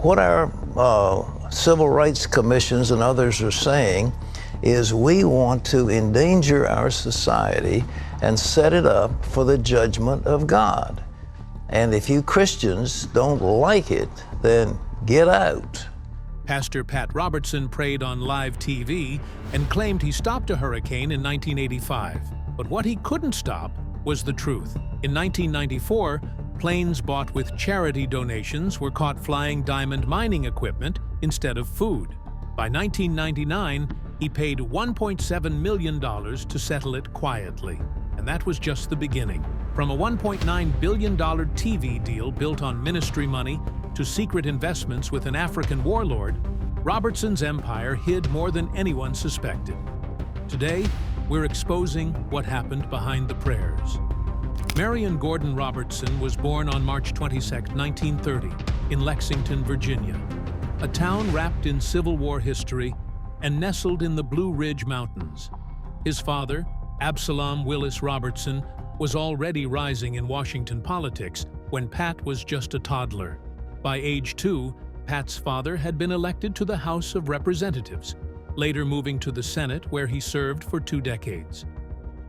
what our civil rights commissions and others are saying is we want to endanger our society and set it up for the judgment of God. And if you Christians don't like it, then get out. Pastor Pat Robertson prayed on live TV and claimed he stopped a hurricane in 1985. But what he couldn't stop was the truth. In 1994, planes bought with charity donations were caught flying diamond mining equipment instead of food. By 1999, he paid $1.7 million to settle it quietly. And that was just the beginning. From a $1.9 billion TV deal built on ministry money to secret investments with an African warlord, Robertson's empire hid more than anyone suspected. Today, we're exposing what happened behind the prayers. Marion Gordon Robertson was born on March 22, 1930, in Lexington, Virginia, a town wrapped in Civil War history and nestled in the Blue Ridge Mountains. His father, Absalom Willis Robertson, was already rising in Washington politics when Pat was just a toddler. By age 2, Pat's father had been elected to the House of Representatives, later moving to the Senate, where he served for 2 decades.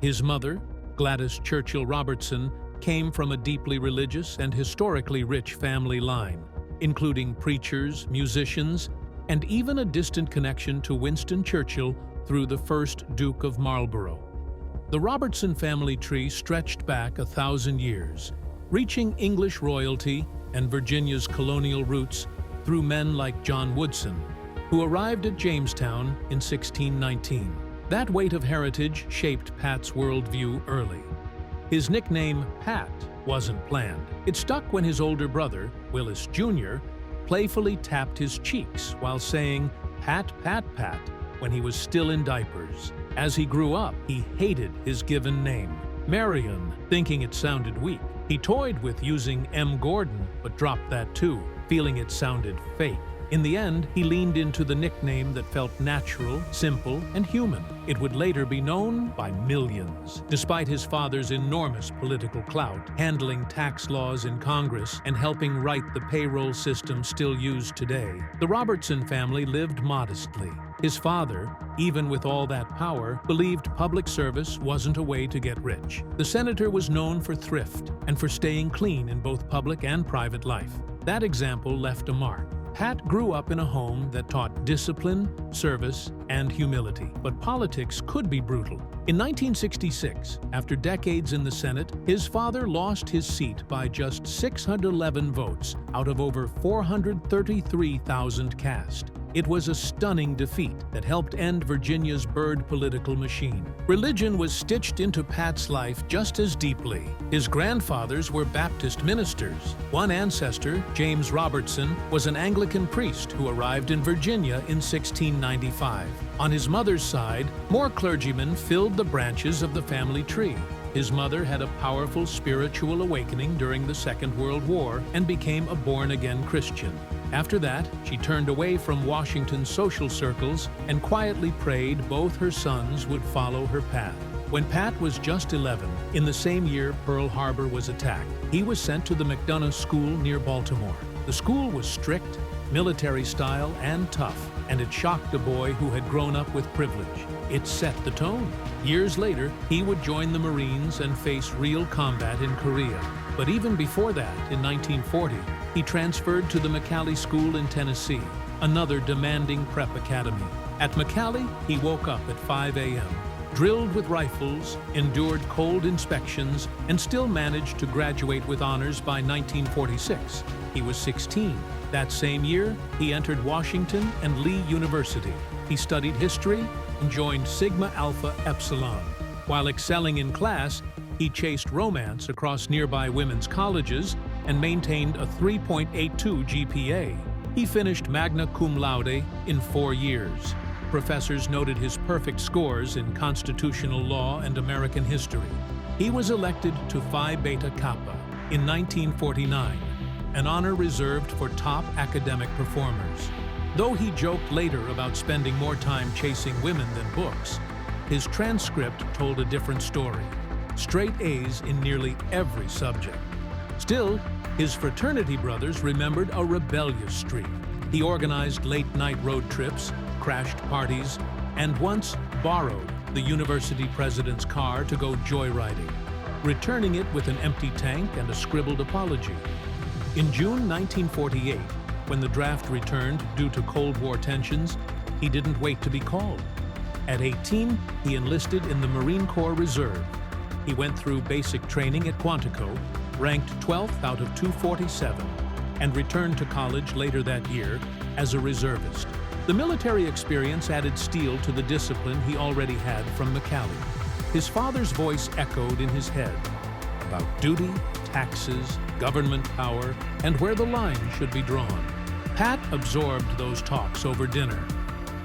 His mother, Gladys Churchill Robertson, came from a deeply religious and historically rich family line, including preachers, musicians, and even a distant connection to Winston Churchill through the first Duke of Marlborough. The Robertson family tree stretched back 1,000 years, reaching English royalty and Virginia's colonial roots through men like John Woodson, who arrived at Jamestown in 1619. That weight of heritage shaped Pat's worldview early. His nickname, Pat, wasn't planned. It stuck when his older brother, Willis Jr., playfully tapped his cheeks while saying, "Pat, Pat, Pat," when he was still in diapers. As he grew up, he hated his given name, Marion, thinking it sounded weak. He toyed with using M. Gordon, but dropped that too, feeling it sounded fake. In the end, he leaned into the nickname that felt natural, simple, and human. It would later be known by millions. Despite his father's enormous political clout, handling tax laws in Congress and helping write the payroll system still used today, the Robertson family lived modestly. His father, even with all that power, believed public service wasn't a way to get rich. The senator was known for thrift and for staying clean in both public and private life. That example left a mark. Pat grew up in a home that taught discipline, service, and humility. But politics could be brutal. In 1966, after decades in the Senate, his father lost his seat by just 611 votes out of over 433,000 cast. It was a stunning defeat that helped end Virginia's Byrd political machine. Religion was stitched into Pat's life just as deeply. His grandfathers were Baptist ministers. One ancestor, James Robertson, was an Anglican priest who arrived in Virginia in 1695. On his mother's side, more clergymen filled the branches of the family tree. His mother had a powerful spiritual awakening during the Second World War and became a born-again Christian. After that, she turned away from Washington's social circles and quietly prayed both her sons would follow her path. When Pat was just 11, in the same year Pearl Harbor was attacked, he was sent to the McDonough School near Baltimore. The school was strict, military style, and tough, and it shocked a boy who had grown up with privilege. It set the tone. Years later, he would join the Marines and face real combat in Korea. But even before that, in 1940, he transferred to the McCallie School in Tennessee, another demanding prep academy. At McCallie, he woke up at 5 a.m., drilled with rifles, endured cold inspections, and still managed to graduate with honors by 1946. He was 16. That same year, he entered Washington and Lee University. He studied history and joined Sigma Alpha Epsilon. While excelling in class, he chased romance across nearby women's colleges and maintained a 3.82 GPA. He finished magna cum laude in 4 years. Professors noted his perfect scores in constitutional law and American history. He was elected to Phi Beta Kappa in 1949, an honor reserved for top academic performers. Though he joked later about spending more time chasing women than books, his transcript told a different story. Straight A's in nearly every subject. Still, His fraternity brothers remembered a rebellious streak. He organized late-night road trips, crashed parties, and once borrowed the university president's car to go joyriding, returning it with an empty tank and a scribbled apology. In June 1948, when the draft returned due to Cold War tensions, he didn't wait to be called. At 18, he enlisted in the Marine Corps Reserve. He went through basic training at Quantico, ranked 12th out of 247, and returned to college later that year as a reservist. The military experience added steel to the discipline he already had from McCallie. His father's voice echoed in his head about duty, taxes, government power, and where the line should be drawn. Pat absorbed those talks over dinner,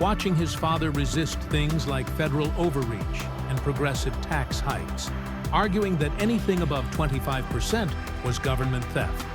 watching his father resist things like federal overreach and progressive tax hikes, arguing that anything above 25% was government theft.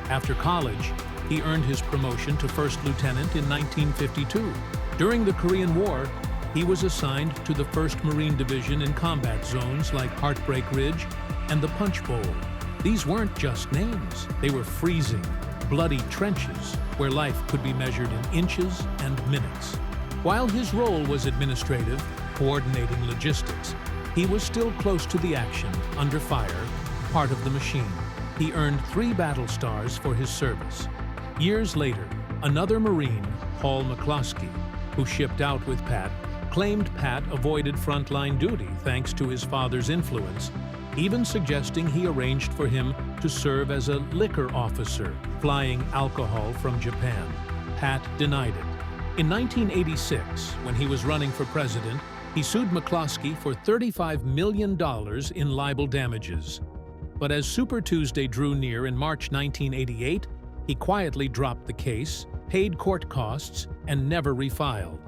After college, he earned his promotion to first lieutenant in 1952. During the Korean War, he was assigned to the 1st Marine Division in combat zones like Heartbreak Ridge and the Punch Bowl. These weren't just names. They were freezing, bloody trenches where life could be measured in inches and minutes. While his role was administrative, coordinating logistics, he was still close to the action, under fire, part of the machine. He earned 3 battle stars for his service. Years later, another Marine, Paul McCloskey, who shipped out with Pat, claimed Pat avoided frontline duty thanks to his father's influence, even suggesting he arranged for him to serve as a liquor officer, flying alcohol from Japan. Pat denied it. In 1986, when he was running for president, he sued McCloskey for $35 million in libel damages. But as Super Tuesday drew near in March 1988, he quietly dropped the case, paid court costs, and never refiled.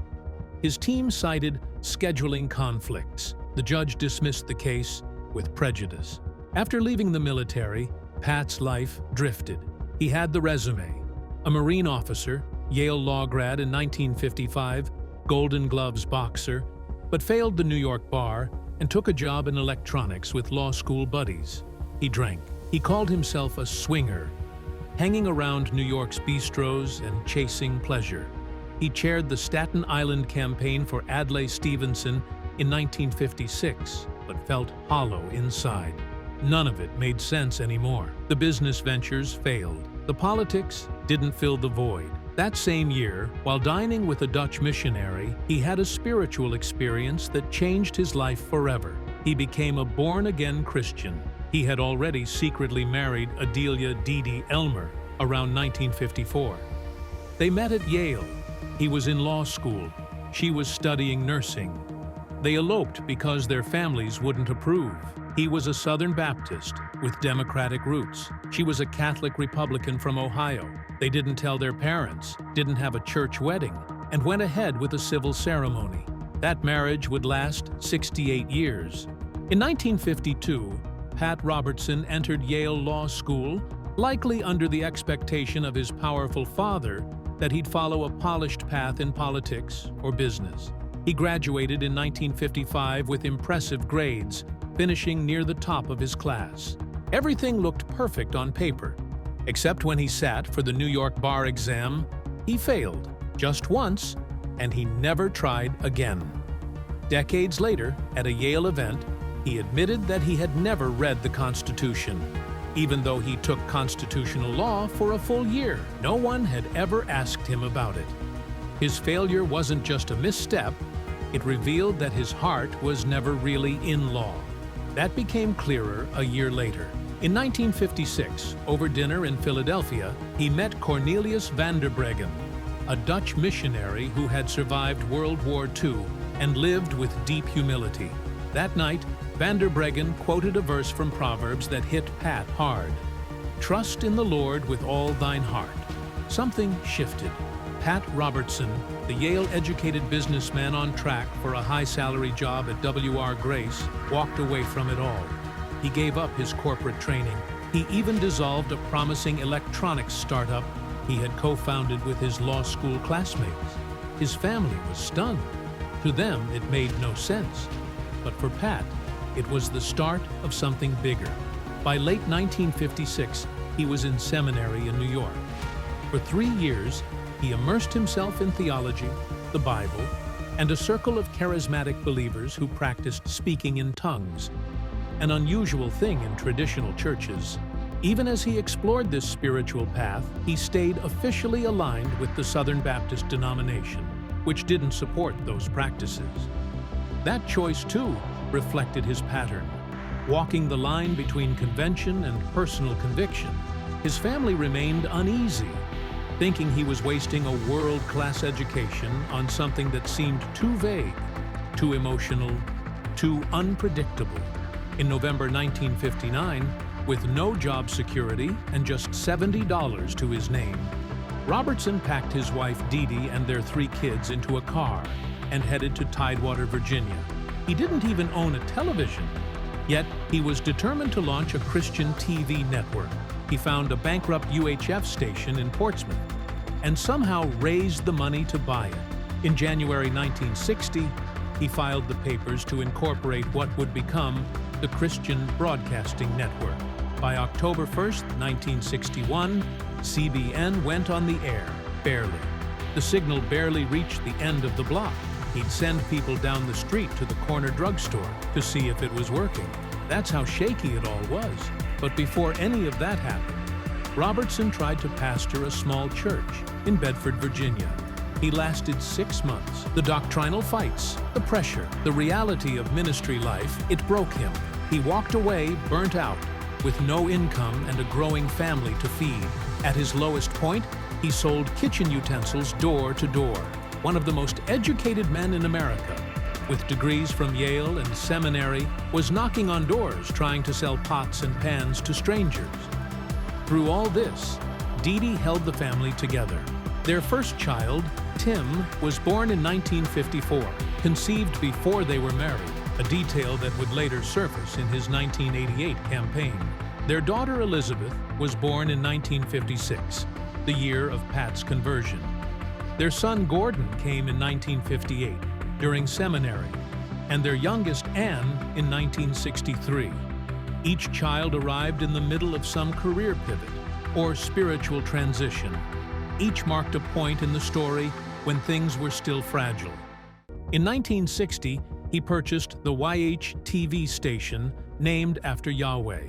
His team cited scheduling conflicts. The judge dismissed the case with prejudice. After leaving the military, Pat's life drifted. He had the resume: a Marine officer, Yale law grad in 1955, Golden Gloves boxer, but failed the New York bar and took a job in electronics with law school buddies. He drank. He called himself a swinger, hanging around New York's bistros and chasing pleasure. He chaired the Staten Island campaign for Adlai Stevenson in 1956, but felt hollow inside. None of it made sense anymore. The business ventures failed. The politics didn't fill the void. That same year, while dining with a Dutch missionary, he had a spiritual experience that changed his life forever. He became a born-again Christian. He had already secretly married Adelia Dee Elmer around 1954. They met at Yale. He was in law school. She was studying nursing. They eloped because their families wouldn't approve. He was a Southern Baptist with Democratic roots. She was a Catholic Republican from Ohio. They didn't tell their parents, didn't have a church wedding, and went ahead with a civil ceremony. That marriage would last 68 years. In 1952, Pat Robertson entered Yale Law School, likely under the expectation of his powerful father that he'd follow a polished path in politics or business. He graduated in 1955 with impressive grades, finishing near the top of his class. Everything looked perfect on paper, except when he sat for the New York bar exam. He failed just once, and he never tried again. Decades later, at a Yale event, he admitted that he had never read the Constitution. Even though he took constitutional law for a full year, no one had ever asked him about it. His failure wasn't just a misstep, it revealed that his heart was never really in law. That became clearer a year later. In 1956, over dinner in Philadelphia, he met Cornelius van der Breggen, a Dutch missionary who had survived World War II and lived with deep humility. That night, van der Breggen quoted a verse from Proverbs that hit Pat hard. "Trust in the Lord with all thine heart." Something shifted. Pat Robertson, the Yale-educated businessman on track for a high-salary job at W.R. Grace, walked away from it all. He gave up his corporate training. He even dissolved a promising electronics startup he had co-founded with his law school classmates. His family was stunned. To them, it made no sense. But for Pat, it was the start of something bigger. By late 1956, he was in seminary in New York. For 3 years, he immersed himself in theology, the Bible, and a circle of charismatic believers who practiced speaking in tongues, an unusual thing in traditional churches. Even as he explored this spiritual path, he stayed officially aligned with the Southern Baptist denomination, which didn't support those practices. That choice, too, reflected his pattern. Walking the line between convention and personal conviction, his family remained uneasy, thinking he was wasting a world-class education on something that seemed too vague, too emotional, too unpredictable. In November 1959, with no job security and just $70 to his name, Robertson packed his wife Dee Dee and their 3 kids into a car and headed to Tidewater, Virginia. He didn't even own a television, yet he was determined to launch a Christian TV network. He found a bankrupt UHF station in Portsmouth and somehow raised the money to buy it. In January 1960, he filed the papers to incorporate what would become the Christian Broadcasting Network. By October 1st, 1961, CBN went on the air, barely. The signal barely reached the end of the block. He'd send people down the street to the corner drugstore to see if it was working. That's how shaky it all was. But before any of that happened, Robertson tried to pastor a small church in Bedford, Virginia. He lasted 6 months. The doctrinal fights, the pressure, the reality of ministry life, it broke him. He walked away, burnt out, with no income and a growing family to feed. At his lowest point, he sold kitchen utensils door to door. One of the most educated men in America, with degrees from Yale and seminary, was knocking on doors trying to sell pots and pans to strangers. Through all this, Dee Dee held the family together. Their first child, Tim, was born in 1954, conceived before they were married, a detail that would later surface in his 1988 campaign. Their daughter Elizabeth was born in 1956, the year of Pat's conversion. Their son Gordon came in 1958, during seminary, and their youngest Anne in 1963. Each child arrived in the middle of some career pivot or spiritual transition. Each marked a point in the story when things were still fragile. In 1960, he purchased the YH-TV station named after Yahweh.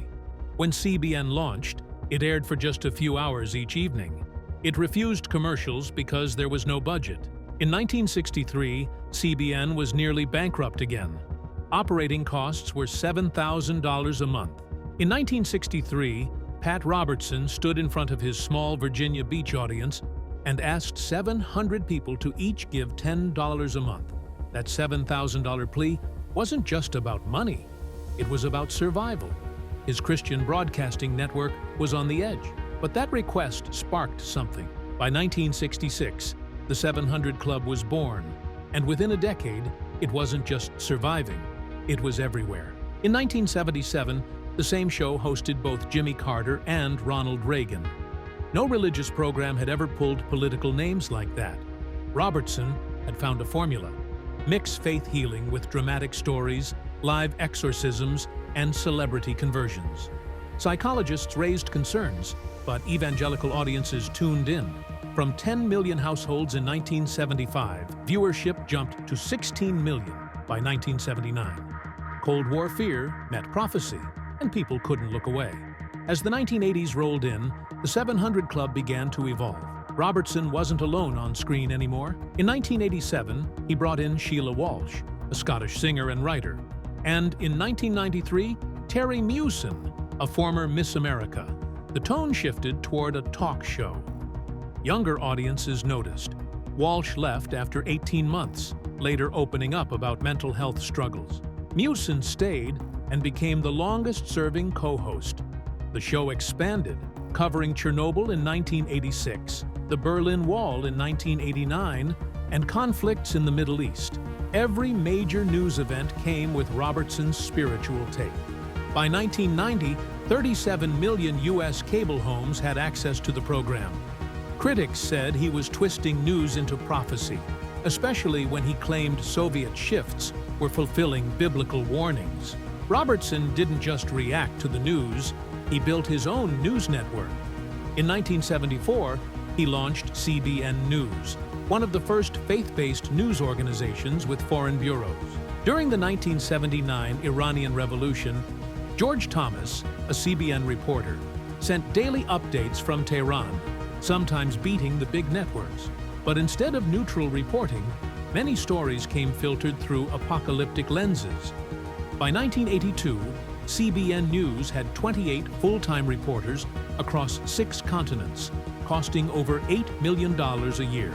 When CBN launched, it aired for just a few hours each evening. It refused commercials because there was no budget. In 1963, CBN was nearly bankrupt again. Operating costs were $7,000 a month. In 1963, Pat Robertson stood in front of his small Virginia Beach audience and asked 700 people to each give $10 a month. That $7,000 plea wasn't just about money. It was about survival. His Christian Broadcasting Network was on the edge. But that request sparked something. By 1966, the 700 Club was born, and within a decade, it wasn't just surviving, it was everywhere. In 1977, the same show hosted both Jimmy Carter and Ronald Reagan. No religious program had ever pulled political names like that. Robertson had found a formula. Mix faith healing with dramatic stories, live exorcisms, and celebrity conversions. Psychologists raised concerns, but evangelical audiences tuned in. From 10 million households in 1975, viewership jumped to 16 million by 1979. Cold War fear met prophecy, and people couldn't look away. As the 1980s rolled in, the 700 Club began to evolve. Robertson wasn't alone on screen anymore. In 1987, he brought in Sheila Walsh, a Scottish singer and writer. And in 1993, Terry Mewson, a former Miss America. The tone shifted toward a talk show. Younger audiences noticed. Walsh left after 18 months, later opening up about mental health struggles. Mewson stayed and became the longest-serving co-host. The show expanded, covering Chernobyl in 1986, the Berlin Wall in 1989, and conflicts in the Middle East. Every major news event came with Robertson's spiritual take. By 1990, 37 million U.S. cable homes had access to the program. Critics said he was twisting news into prophecy, especially when he claimed Soviet shifts were fulfilling biblical warnings. Robertson didn't just react to the news, He built his own news network. In 1974, he launched CBN News, one of the first faith-based news organizations with foreign bureaus. During the 1979 Iranian Revolution, George Thomas, a CBN reporter, sent daily updates from Tehran, sometimes beating the big networks. But instead of neutral reporting, many stories came filtered through apocalyptic lenses. By 1982, CBN News had 28 full-time reporters across 6 continents, costing over $8 million a year,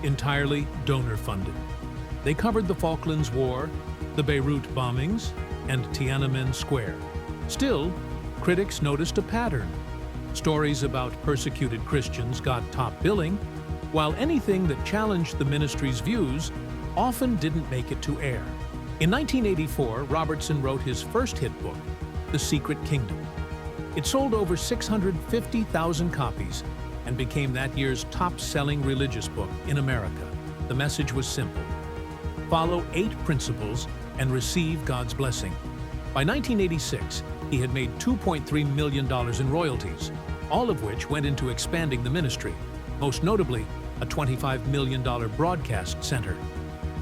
entirely donor-funded. They covered the Falklands War, the Beirut bombings, and Tiananmen Square. Still, critics noticed a pattern. Stories about persecuted Christians got top billing, while anything that challenged the ministry's views often didn't make it to air. In 1984, Robertson wrote his first hit book, The Secret Kingdom. It sold over 650,000 copies and became that year's top-selling religious book in America. The message was simple: follow 8 principles and receive God's blessing. By 1986, he had made $2.3 million in royalties, all of which went into expanding the ministry, most notably a $25 million broadcast center.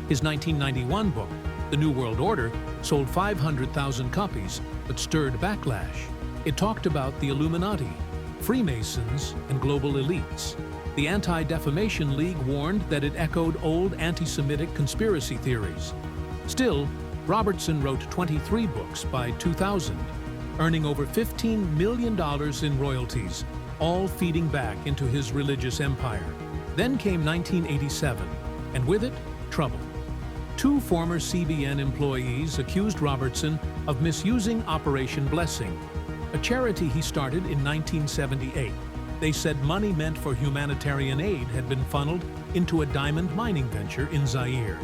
His 1991 book, The New World Order, sold 500,000 copies, but stirred backlash. It talked about the Illuminati, Freemasons, and global elites. The Anti-Defamation League warned that it echoed old anti-Semitic conspiracy theories. Still, Robertson wrote 23 books by 2000, earning over $15 million in royalties, all feeding back into his religious empire. Then came 1987, and with it, trouble. 2 former CBN employees accused Robertson of misusing Operation Blessing, a charity he started in 1978. They said money meant for humanitarian aid had been funneled into a diamond mining venture in Zaire.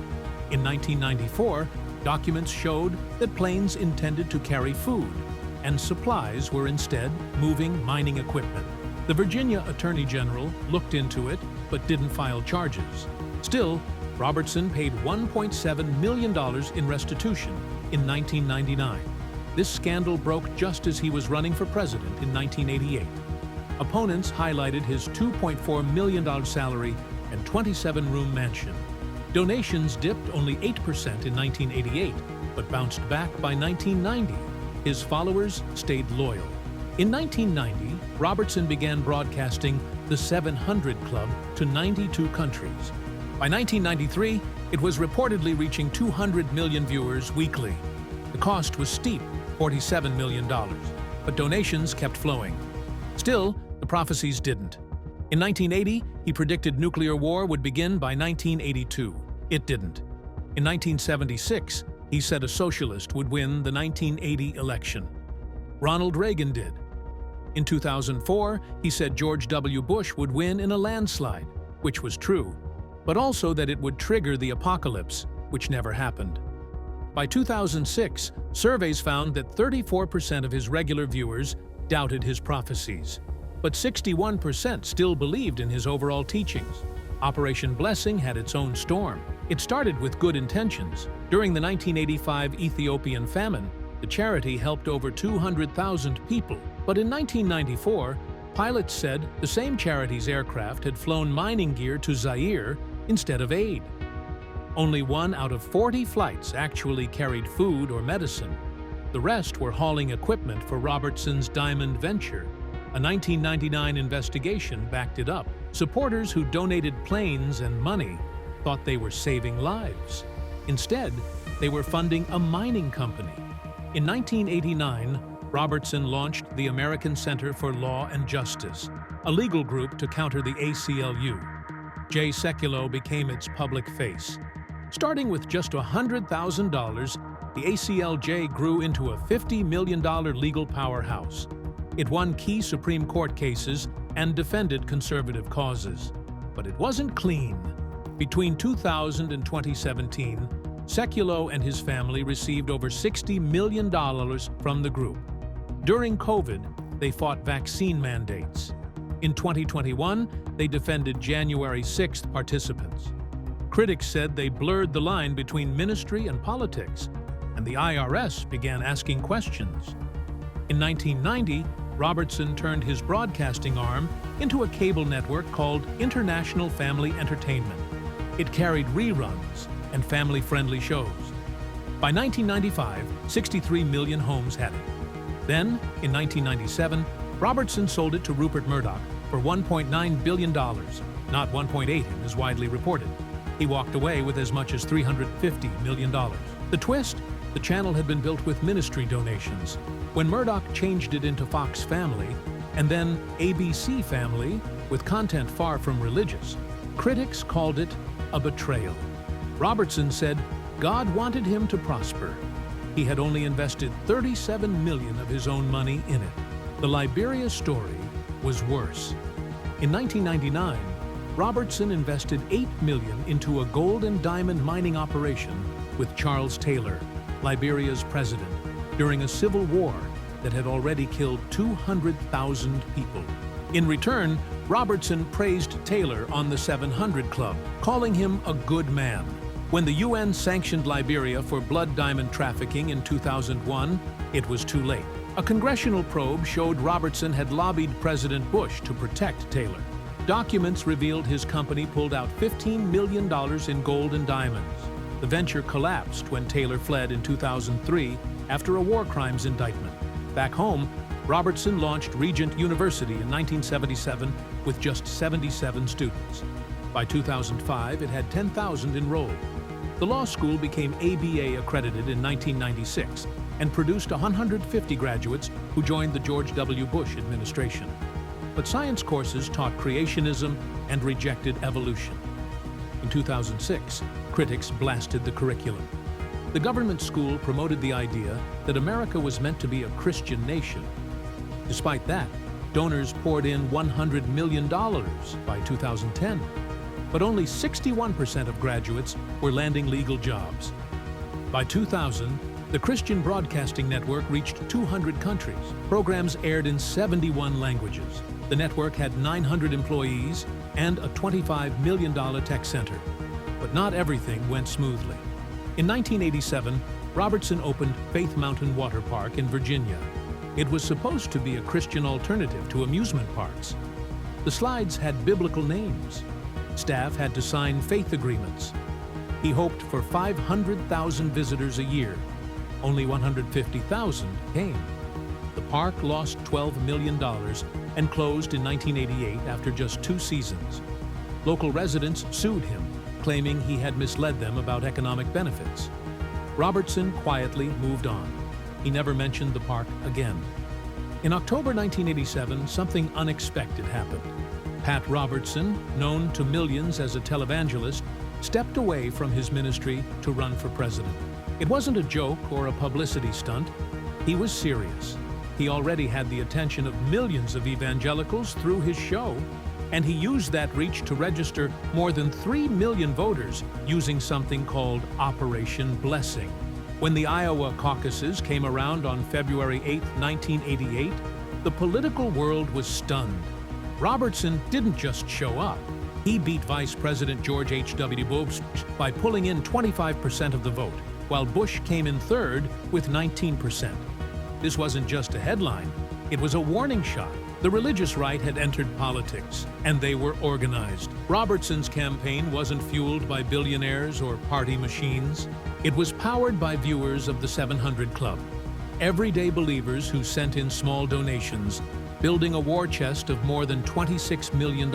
In 1994, documents showed that planes intended to carry food, and supplies were instead moving mining equipment. The Virginia Attorney General looked into it, but didn't file charges. Still, Robertson paid $1.7 million in restitution in 1999. This scandal broke just as he was running for president in 1988. Opponents highlighted his $2.4 million salary and 27-room mansion. Donations dipped only 8% in 1988, but bounced back by 1990. His followers stayed loyal. In 1990, Robertson began broadcasting the 700 Club to 92 countries. By 1993, it was reportedly reaching 200 million viewers weekly. The cost was steep, $47 million, but donations kept flowing. Still, the prophecies didn't. In 1980, he predicted nuclear war would begin by 1982. It didn't. In 1976, he said a socialist would win the 1980 election. Ronald Reagan did. In 2004, he said George W. Bush would win in a landslide, which was true, but also that it would trigger the apocalypse, which never happened. By 2006, surveys found that 34% of his regular viewers doubted his prophecies, but 61% still believed in his overall teachings. Operation Blessing had its own storm. It started with good intentions. During the 1985 Ethiopian famine, the charity helped over 200,000 people. But in 1994, pilots said the same charity's aircraft had flown mining gear to Zaire instead of aid. Only 1 out of 40 flights actually carried food or medicine. The rest were hauling equipment for Robertson's diamond venture. A 1999 investigation backed it up. Supporters who donated planes and money thought they were saving lives. Instead, they were funding a mining company. In 1989, Robertson launched the American Center for Law and Justice, a legal group to counter the ACLU. Jay Sekulow became its public face. Starting with just $100,000, the ACLJ grew into a $50 million legal powerhouse. It won key Supreme Court cases and defended conservative causes. But it wasn't clean. Between 2000 and 2017, Sekulow and his family received over $60 million from the group. During COVID, they fought vaccine mandates. In 2021, they defended January 6th participants. Critics said they blurred the line between ministry and politics, and the IRS began asking questions. In 1990, Robertson turned his broadcasting arm into a cable network called International Family Entertainment. It carried reruns and family-friendly shows. By 1995, 63 million homes had it. Then, in 1997, Robertson sold it to Rupert Murdoch for $1.9 billion, not $1.8 billion as widely reported. He walked away with as much as $350 million. The twist? The channel had been built with ministry donations. When Murdoch changed it into Fox Family, and then ABC Family, with content far from religious, critics called it a betrayal. Robertson said God wanted him to prosper. He had only invested $37 million of his own money in it. The Liberia story was worse. In 1999, Robertson invested $8 million into a gold and diamond mining operation with Charles Taylor, Liberia's president, during a civil war that had already killed 200,000 people. In return, Robertson praised Taylor on the 700 Club, calling him a good man. When the UN sanctioned Liberia for blood diamond trafficking in 2001, it was too late. A congressional probe showed Robertson had lobbied President Bush to protect Taylor. Documents revealed his company pulled out $15 million in gold and diamonds. The venture collapsed when Taylor fled in 2003 after a war crimes indictment. Back home, Robertson launched Regent University in 1977 with just 77 students. By 2005, it had 10,000 enrolled. The law school became ABA accredited in 1996 and produced 150 graduates who joined the George W. Bush administration. But science courses taught creationism and rejected evolution. In 2006, critics blasted the curriculum. The government school promoted the idea that America was meant to be a Christian nation. Despite that, donors poured in $100 million by 2010. But only 61% of graduates were landing legal jobs. By 2000, the Christian Broadcasting Network reached 200 countries. Programs aired in 71 languages. The network had 900 employees and a $25 million tech center. But not everything went smoothly. In 1987, Robertson opened Faith Mountain Water Park in Virginia. It was supposed to be a Christian alternative to amusement parks. The slides had biblical names. Staff had to sign faith agreements. He hoped for 500,000 visitors a year. Only 150,000 came. The park lost $12 million and closed in 1988 after just 2 seasons. Local residents sued him, claiming he had misled them about economic benefits. Robertson quietly moved on. He never mentioned the park again. In October 1987, something unexpected happened. Pat Robertson, known to millions as a televangelist, stepped away from his ministry to run for president. It wasn't a joke or a publicity stunt. He was serious. He already had the attention of millions of evangelicals through his show, and he used that reach to register more than 3 million voters using something called Operation Blessing. When the Iowa caucuses came around on February 8, 1988, the political world was stunned. Robertson didn't just show up. He beat Vice President George H.W. Bush by pulling in 25% of the vote, while Bush came in third with 19%. This wasn't just a headline, it was a warning shot. The religious right had entered politics, and they were organized. Robertson's campaign wasn't fueled by billionaires or party machines. It was powered by viewers of the 700 Club, everyday believers who sent in small donations, building a war chest of more than $26 million.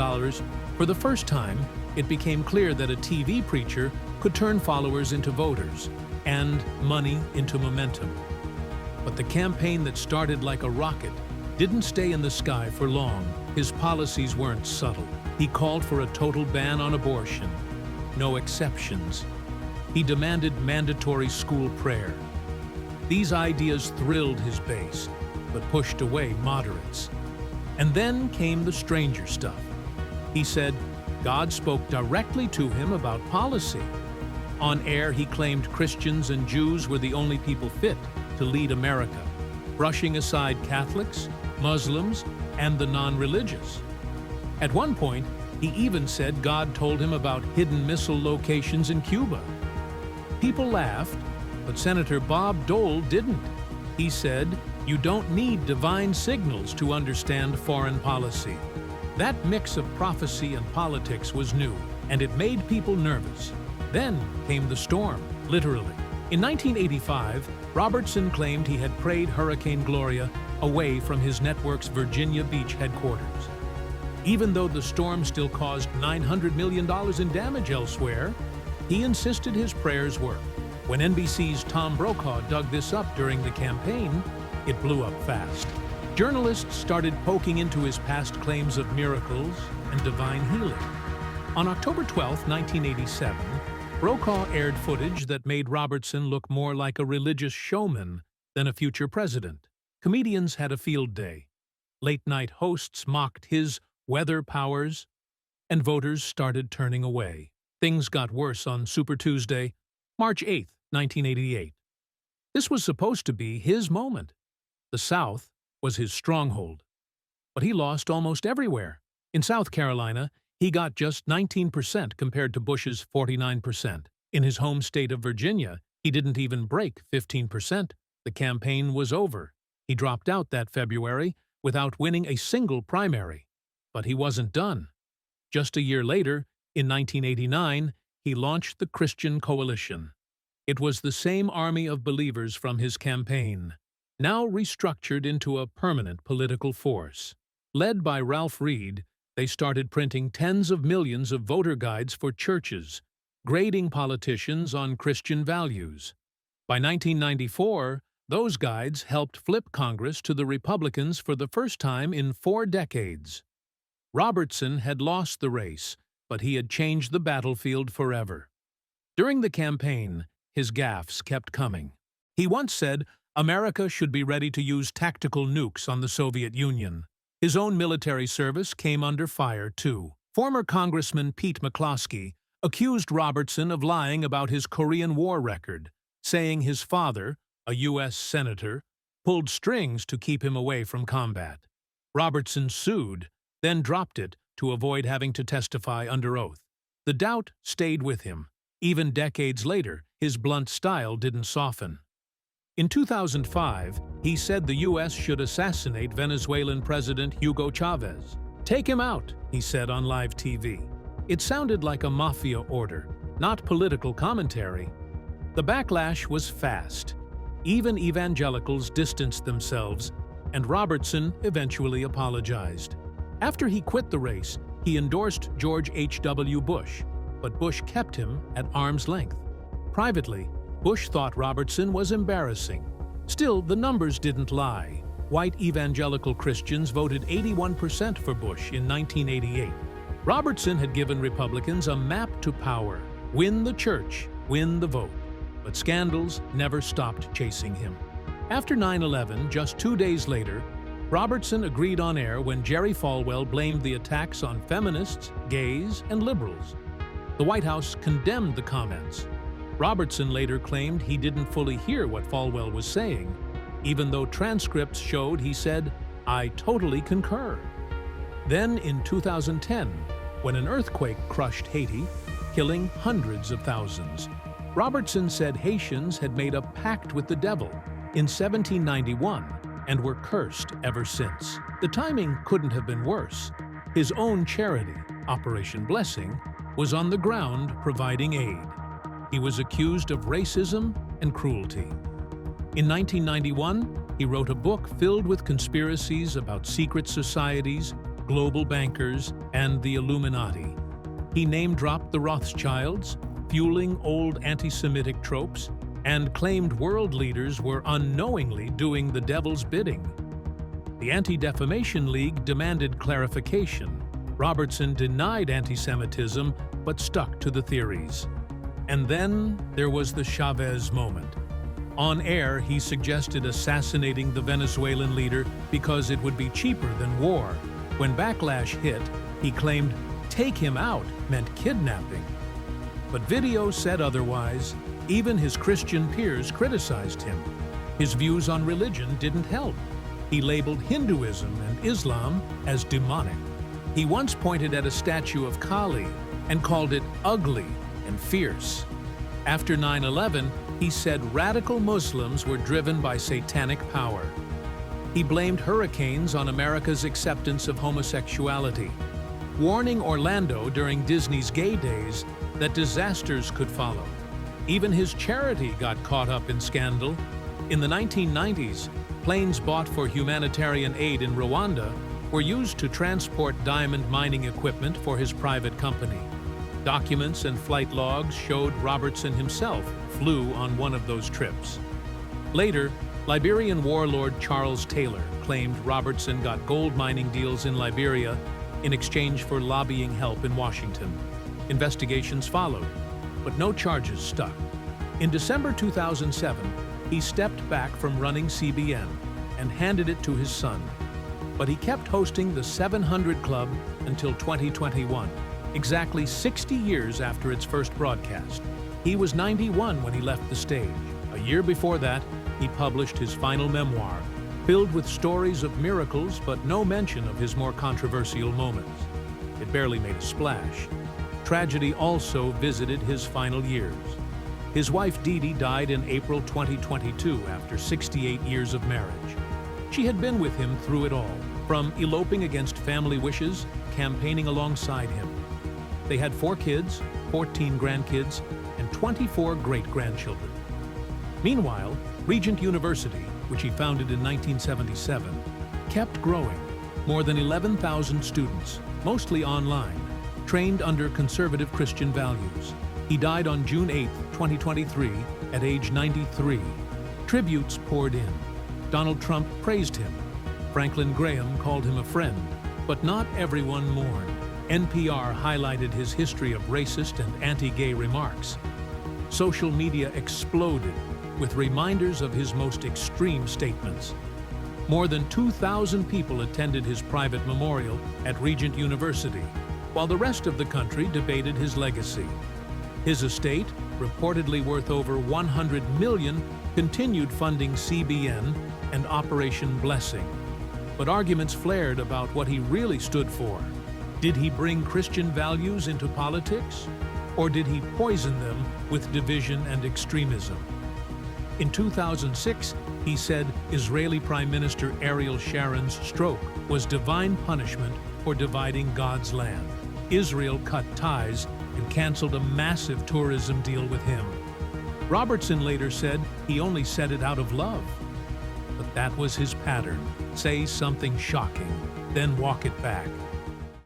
For the first time, it became clear that a TV preacher could turn followers into voters and money into momentum. But the campaign that started like a rocket didn't stay in the sky for long. His policies weren't subtle. He called for a total ban on abortion, no exceptions. He demanded mandatory school prayer. These ideas thrilled his base, but pushed away moderates. And then came the stranger stuff. He said God spoke directly to him about policy. On air, he claimed Christians and Jews were the only people fit to lead America, brushing aside Catholics, Muslims, and the non-religious. At one point, he even said God told him about hidden missile locations in Cuba. People laughed, but Senator Bob Dole didn't. He said, You don't need divine signals to understand foreign policy. That mix of prophecy and politics was new, and it made people nervous. Then came the storm, literally. In 1985, Robertson claimed he had prayed Hurricane Gloria away from his network's Virginia Beach headquarters. Even though the storm still caused $900 million in damage elsewhere, he insisted his prayers worked. When NBC's Tom Brokaw dug this up during the campaign, it blew up fast. Journalists started poking into his past claims of miracles and divine healing. On October 12, 1987, Brokaw aired footage that made Robertson look more like a religious showman than a future president. Comedians had a field day. Late-night hosts mocked his weather powers, and voters started turning away. Things got worse on Super Tuesday, March 8, 1988. This was supposed to be his moment. The South was his stronghold. But he lost almost everywhere. In South Carolina, he got just 19% compared to Bush's 49%. In his home state of Virginia, he didn't even break 15%. The campaign was over. He dropped out that February without winning a single primary. But he wasn't done. Just a year later, in 1989, he launched the Christian Coalition. It was the same army of believers from his campaign, now restructured into a permanent political force. Led by Ralph Reed, they started printing tens of millions of voter guides for churches, grading politicians on Christian values. By 1994, those guides helped flip Congress to the Republicans for the first time in 4 decades. Robertson had lost the race, but he had changed the battlefield forever. During the campaign, his gaffes kept coming. He once said, America should be ready to use tactical nukes on the Soviet Union. His own military service came under fire, too. Former Congressman Pete McCloskey accused Robertson of lying about his Korean War record, saying his father, a U.S. senator, pulled strings to keep him away from combat. Robertson sued, then dropped it to avoid having to testify under oath. The doubt stayed with him. Even decades later, his blunt style didn't soften. In 2005, he said the U.S. should assassinate Venezuelan President Hugo Chavez. "Take him out," he said on live TV. It sounded like a mafia order, not political commentary. The backlash was fast. Even evangelicals distanced themselves, and Robertson eventually apologized. After he quit the race, he endorsed George H.W. Bush, but Bush kept him at arm's length. Privately, Bush thought Robertson was embarrassing. Still, the numbers didn't lie. White evangelical Christians voted 81% for Bush in 1988. Robertson had given Republicans a map to power: win the church, win the vote. But scandals never stopped chasing him. After 9/11, just 2 days later, Robertson agreed on air when Jerry Falwell blamed the attacks on feminists, gays, and liberals. The White House condemned the comments. Robertson later claimed he didn't fully hear what Falwell was saying, even though transcripts showed he said, "I totally concur." Then in 2010, when an earthquake crushed Haiti, killing hundreds of thousands, Robertson said Haitians had made a pact with the devil in 1791 and were cursed ever since. The timing couldn't have been worse. His own charity, Operation Blessing, was on the ground providing aid. He was accused of racism and cruelty. In 1991, he wrote a book filled with conspiracies about secret societies, global bankers, and the Illuminati. He name-dropped the Rothschilds, fueling old anti-Semitic tropes, and claimed world leaders were unknowingly doing the devil's bidding. The Anti-Defamation League demanded clarification. Robertson denied anti-Semitism but stuck to the theories. And then there was the Chavez moment. On air, he suggested assassinating the Venezuelan leader because it would be cheaper than war. When backlash hit, he claimed "take him out" meant kidnapping. But video said otherwise. Even his Christian peers criticized him. His views on religion didn't help. He labeled Hinduism and Islam as demonic. He once pointed at a statue of Kali and called it ugly and fierce. After 9/11, he said radical Muslims were driven by satanic power. He blamed hurricanes on America's acceptance of homosexuality, warning Orlando during Disney's gay days that disasters could follow. Even his charity got caught up in scandal. In the 1990s, planes bought for humanitarian aid in Rwanda were used to transport diamond mining equipment for his private company. Documents and flight logs showed Robertson himself flew on one of those trips. Later, Liberian warlord Charles Taylor claimed Robertson got gold mining deals in Liberia in exchange for lobbying help in Washington. Investigations followed, but no charges stuck. In December 2007, he stepped back from running CBN and handed it to his son. But he kept hosting the 700 Club until 2021, exactly 60 years after its first broadcast. He was 91 when he left the stage. A year before that, he published his final memoir, filled with stories of miracles but no mention of his more controversial moments. It barely made a splash. Tragedy also visited his final years. His wife Dee Dee died in April 2022 after 68 years of marriage. She had been with him through it all, from eloping against family wishes, campaigning alongside him. They had 4 kids, 14 grandkids, and 24 great-grandchildren. Meanwhile, Regent University, which he founded in 1977, kept growing. More than 11,000 students, mostly online, trained under conservative Christian values. He died on June 8, 2023, at age 93. Tributes poured in. Donald Trump praised him. Franklin Graham called him a friend, but not everyone mourned. NPR highlighted his history of racist and anti-gay remarks. Social media exploded with reminders of his most extreme statements. More than 2,000 people attended his private memorial at Regent University, while the rest of the country debated his legacy. His estate, reportedly worth over $100 million, continued funding CBN and Operation Blessing. But arguments flared about what he really stood for. Did he bring Christian values into politics? Or did he poison them with division and extremism? In 2006, he said Israeli Prime Minister Ariel Sharon's stroke was divine punishment for dividing God's land. Israel cut ties and canceled a massive tourism deal with him. Robertson later said he only said it out of love. But that was his pattern. Say something shocking, then walk it back.